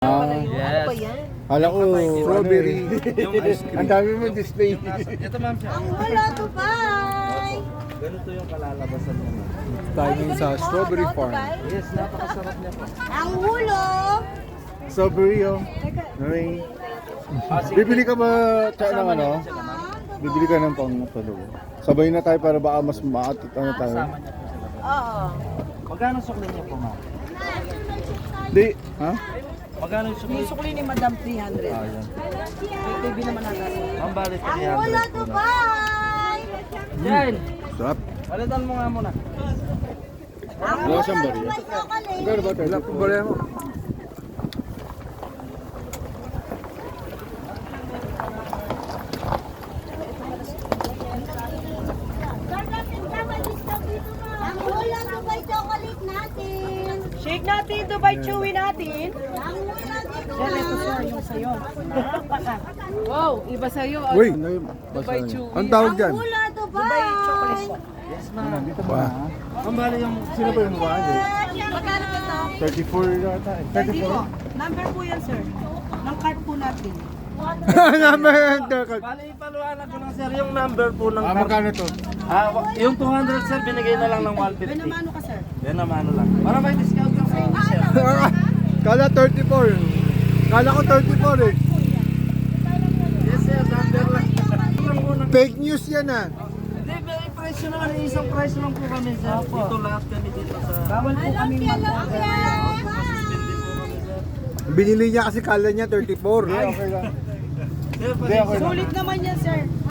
Yes. Hala ko, strawberry. Yung ice cream. Ang dami mo display. Ito ma'am siya. Ang wala Dubai! Ganito yung kalalabasan niya ma'am. Tayo ngayon sa strawberry farm. Yes, napakasarap niya po. Ang hulo! Strawberry oh. Rain. Bibili ka ba ng ano? Bibili ka ng pang tulog. Sabay na tayo para baka mas maatot ano tayo. Kasama niya po sila. Oo. Magkano sukli niya po ma'am? Di, ha? Magkano yung sukli? Yung sukli ni Madam 300. Ah, yan. TV naman natin. Ma'am, bali Ang wala 300 po na. Dubai! Yan! Sarap. Palitan mo nga muna. Ang Wala wala siyang bariya. Dubai chocolate! Magkano ba tayo? Wala pong bariya mo. Ang wala Dubai chocolate natin! Shake natin, Dubai Chewy natin. Ang wala Yan, ito sir, Dubai! yung sa'yo. Wow, iba sa'yo. Uy, Dubai Chewy. ang tawag Ang dyan? wala Dubai chocolate Dubai! po. Yes ma'am. Dito ba? Ma'am, bali yung... Sino ba yung mukha niya? Magkano ba ito? 34 yata eh. 30 po. Number po yan, sir. Ng card po natin. Naman yung dark. Bali, ipaluanan ko lang sir yung number po ng Ah, card. magkano to? Yung 200 sir, binigay na lang ng 150. Benamano ka, sir. Yan naman ano lang. Para may discount lang sa inyo sir. Kala 34. Kala ko 34 eh. Yes sir, number lang. Lang po ng- Fake news yan ah. Hindi, may presyo naman. Isang price lang po kami sir. Ito lahat kami dito sa... Bawal po kami Suspended po kami sir. Binili niya kasi kala niya 34. Okay lang. Sir, Hindi, okay lang. Sulit naman yan, sir.